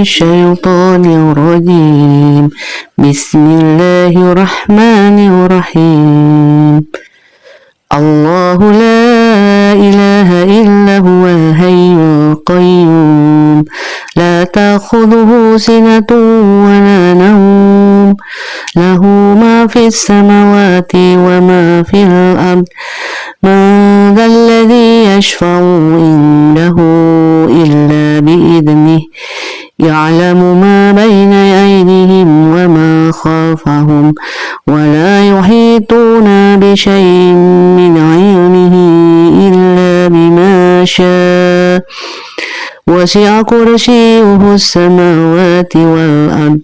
الشيطان الرجيم بسم الله الرحمن الرحيم الله لا إله إلا هو الحي القيوم لا تأخذه سنة ولا نوم له ما في السماوات وما في الأرض من ذا الذي يشفع عنده إلا بإذنه يعلم ما بين أيديهم وما خلفهم ولا يحيطون بشيء من علمه إلا بما شاء وسع كرسيه السماوات والأرض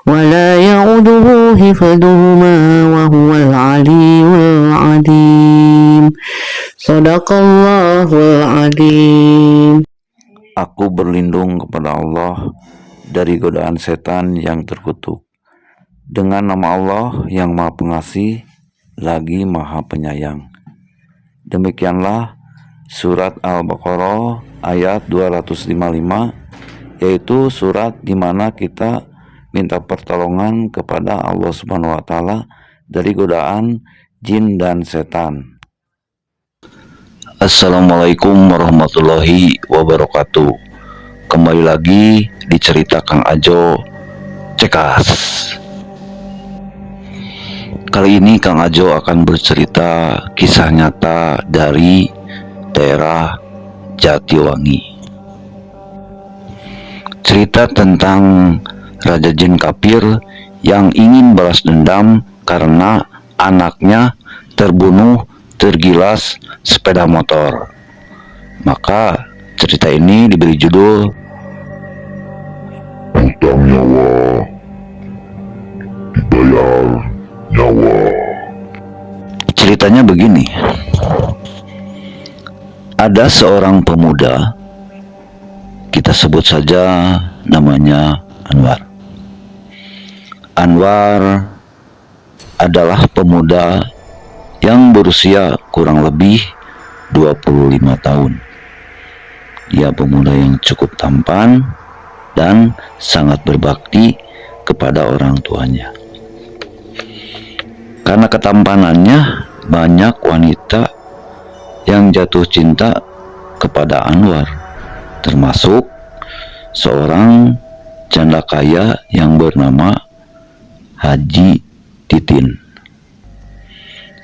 ولا يعوده حفظهما وهو العلي العظيم Sadaqallahul Adzim. Aku berlindung kepada Allah dari godaan setan yang terkutuk. Dengan nama Allah yang Maha Pengasih lagi Maha Penyayang. Demikianlah surat Al-Baqarah ayat 255, yaitu surat di mana kita minta pertolongan kepada Allah Subhanahu wa taala dari godaan jin dan setan. Assalamualaikum warahmatullahi wabarakatuh. Kembali lagi di cerita Kang Ajo Cekas. Kali ini Kang Ajo akan bercerita kisah nyata dari daerah Jatiwangi. Cerita tentang Raja Jin Kafir yang ingin balas dendam karena anaknya terbunuh tergilas sepeda motor. Maka cerita ini diberi judul Hutang Nyawa Dibayar Nyawa. Ceritanya begini. Ada seorang pemuda, kita sebut saja namanya Anwar. Anwar adalah pemuda yang berusia kurang lebih 25 tahun. Dia pemuda yang cukup tampan dan sangat berbakti kepada orang tuanya. Karena ketampanannya, banyak wanita yang jatuh cinta kepada Anwar, termasuk seorang janda kaya yang bernama Haji Titin.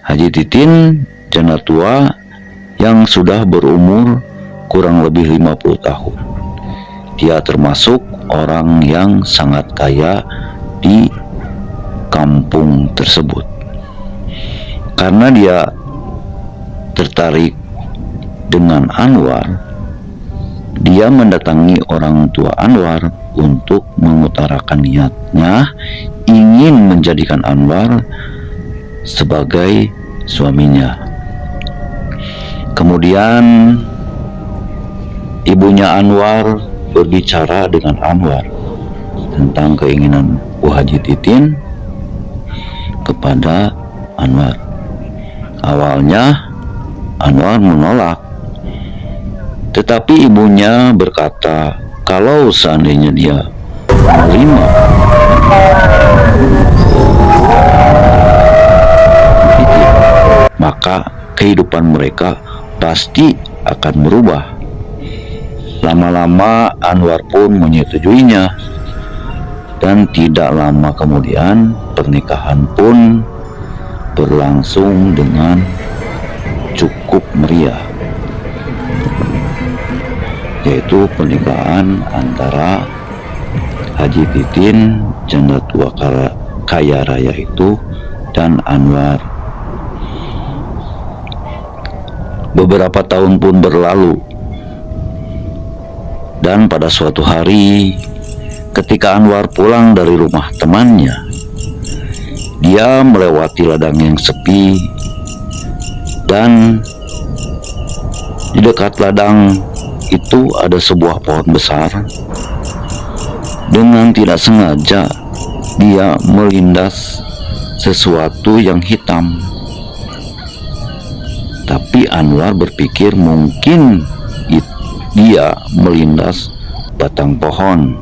Haji Titin, janda tua yang sudah berumur kurang lebih 50 tahun. Dia termasuk orang yang sangat kaya di kampung tersebut. Karena dia tertarik dengan Anwar, dia mendatangi orang tua Anwar untuk mengutarakan niatnya ingin menjadikan Anwar sebagai suaminya. Kemudian ibunya Anwar berbicara dengan Anwar tentang keinginan Bu Haji Titin kepada Anwar. Awalnya Anwar menolak, tetapi ibunya berkata kalau seandainya dia menerima, maka kehidupan mereka pasti akan berubah. Lama-lama Anwar pun menyetujuinya, dan tidak lama kemudian pernikahan pun berlangsung dengan cukup meriah, yaitu pernikahan antara Haji Titin, janda tua kaya raya itu, dan Anwar. Beberapa tahun pun berlalu, dan pada suatu hari ketika Anwar pulang dari rumah temannya, dia melewati ladang yang sepi, dan di dekat ladang itu ada sebuah pohon besar. Dengan tidak sengaja dia melindas sesuatu yang hitam. Tapi Anwar berpikir mungkin dia melindas batang pohon.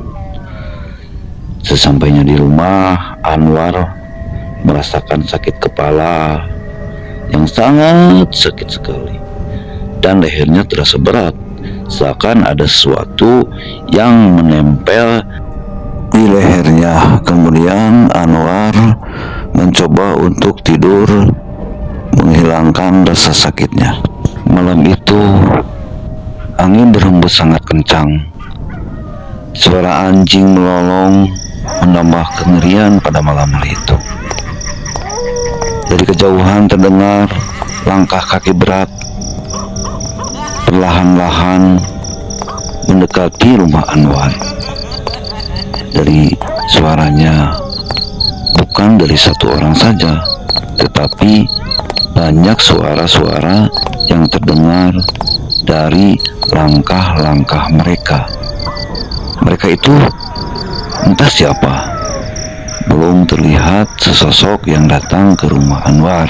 Sesampainya di rumah, Anwar merasakan sakit kepala yang sangat sakit sekali, dan lehernya terasa berat, seakan ada sesuatu yang menempel di lehernya. Kemudian Anwar mencoba untuk tidur menghilangkan rasa sakitnya. Malam itu angin berhembus sangat kencang. Suara anjing melolong menambah kengerian pada malam hari itu. Dari kejauhan terdengar langkah kaki berat perlahan-lahan mendekati rumah Anwar. Dari suaranya bukan dari satu orang saja, tetapi banyak suara-suara yang terdengar dari langkah-langkah mereka. Mereka itu entah siapa. Belum terlihat sesosok yang datang ke rumah Anwar.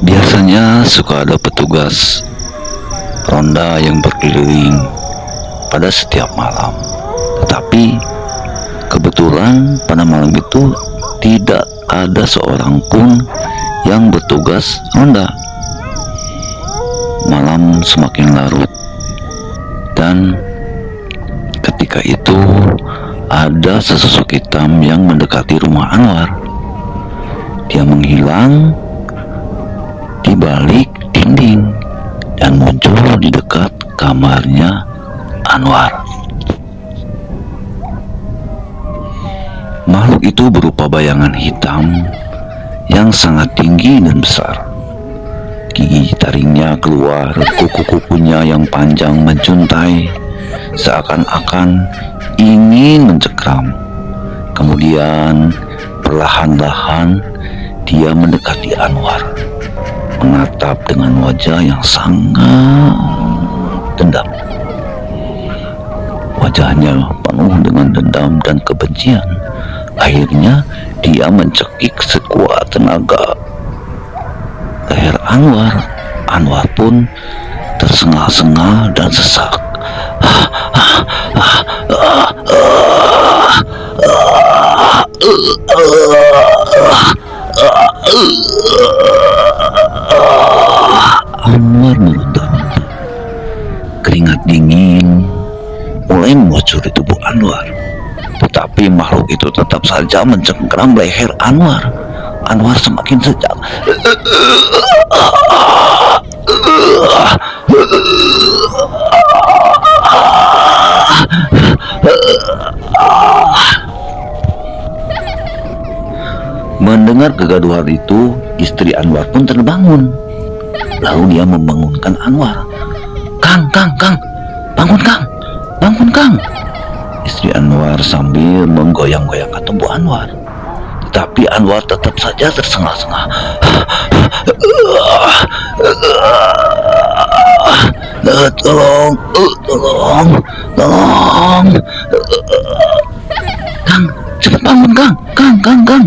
Biasanya suka ada petugas ronda yang berkeliling pada setiap malam. Tetapi kebetulan pada malam itu tidak ada seorang pun yang bertugas ronda. Malam semakin larut, dan ketika itu ada sesosok hitam yang mendekati rumah Anwar. Dia menghilang di balik dinding dan muncul di dekat kamarnya Anwar. Makhluk itu berupa bayangan hitam yang sangat tinggi dan besar. Gigi taringnya keluar, kuku-kukunya yang panjang menjuntai, seakan-akan ingin mencekram. Kemudian perlahan-lahan dia mendekati Anwar, menatap dengan wajah yang sangat dendam. Wajahnya penuh dengan dendam dan kebencian. Akhirnya dia mencekik sekuat tenaga leher Anwar. Anwar pun tersengah-sengah dan sesak. Anwar meronta-ronta. Keringat dingin mulai mengucur di tubuh Anwar. Tetapi makhluk itu tetap saja mencengkeram leher Anwar. Anwar semakin sejak. Mendengar kegaduhan itu, istri Anwar pun terbangun. Lalu dia membangunkan Anwar. Kang, bangun Kang. Istri Anwar sambil menggoyang-goyangkan tubuh Anwar. Tetapi Anwar tetap saja tersengah-sengah. Tolong. Kang, cepat bangun Kang.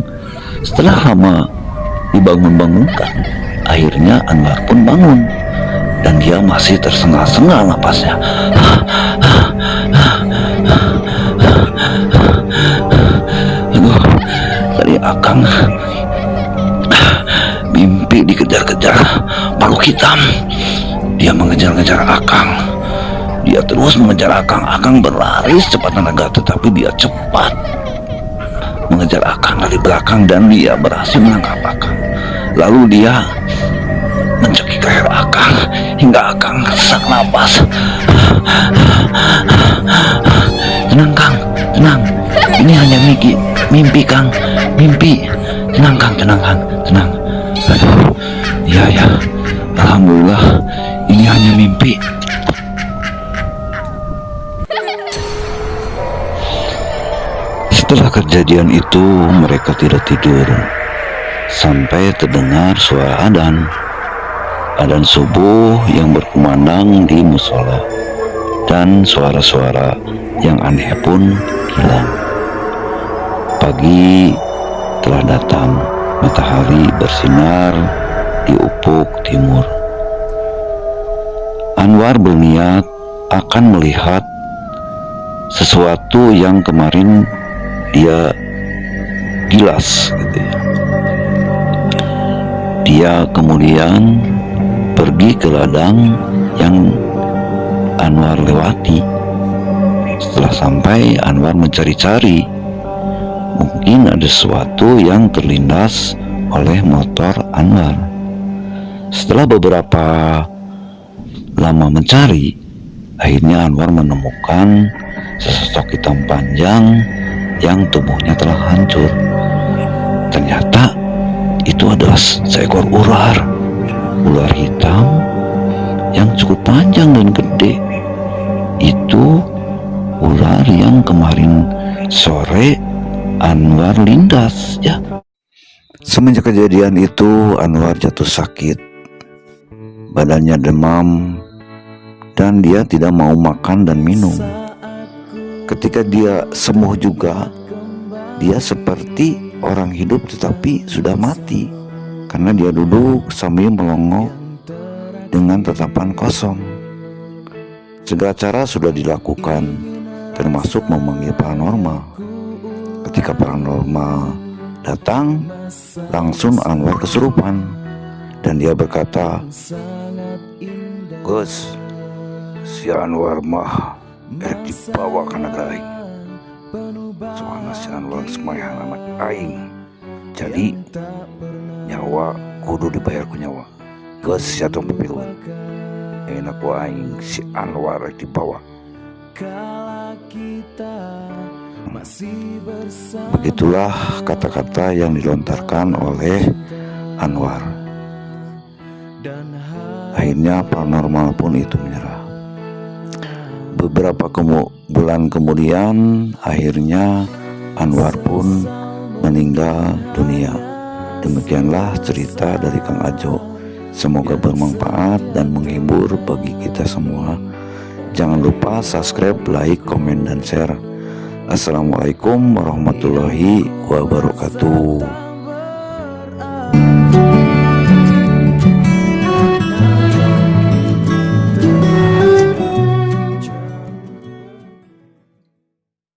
Setelah lama dibangun-bangunkan, akhirnya Anwar pun bangun. Dan dia masih tersengah-sengah napasnya. Aduh, tadi Akang mimpi dikejar-kejar makhluk hitam. Dia mengejar-ngejar Akang. Dia terus mengejar Akang. Akang berlari secepat tenaga, tetapi dia cepat mengejar Akang dari belakang dan dia berhasil menangkap Akang. Lalu dia mencekik leher Akang hingga Akang sesak napas. Tenang Kang, tenang. Ini hanya mimpi Kang, mimpi. Tenang Kang. Aduh, ya. Alhamdulillah, ini hanya mimpi. Setelah kejadian itu, mereka tidak tidur sampai terdengar suara adzan subuh yang berkumandang di musola, dan suara-suara yang aneh pun hilang. Pagi telah datang, matahari bersinar di ufuk timur. Anwar berniat akan melihat sesuatu yang kemarin dia gilas gitu ya. Dia kemudian pergi ke ladang yang Anwar lewati. Setelah sampai, Anwar mencari-cari, mungkin ada sesuatu yang terlindas oleh motor Anwar. Setelah beberapa lama mencari, akhirnya Anwar menemukan sesosok hitam panjang yang tubuhnya telah hancur. Ternyata itu adalah seekor ular hitam yang cukup panjang dan gede. Itu ular yang kemarin sore Anwar lindas ya. Semenjak kejadian itu, Anwar jatuh sakit, badannya demam, dan dia tidak mau makan dan minum. Ketika dia sembuh juga, dia seperti orang hidup tetapi sudah mati, karena dia duduk sambil melongo dengan tatapan kosong. Segala cara sudah dilakukan, termasuk memanggil paranormal. Ketika paranormal datang, langsung Anwar kesurupan, dan dia berkata, "Gus, si Anwar mah erek dibawa kana gaing. Soalnya si Anwar semayang anak aing. Jadi nyawa kudu dibayar ku nyawa. Gus siatu pepiluan. Enak ku aing si Anwar erek dibawa." Begitulah kata-kata yang dilontarkan oleh Anwar. Akhirnya paranormal pun itu menyerah. Beberapa bulan kemudian, akhirnya Anwar pun meninggal dunia. Demikianlah cerita dari Kang Ajo. Semoga bermanfaat dan menghibur bagi kita semua. Jangan lupa subscribe, like, komen, dan share. Assalamualaikum warahmatullahi wabarakatuh.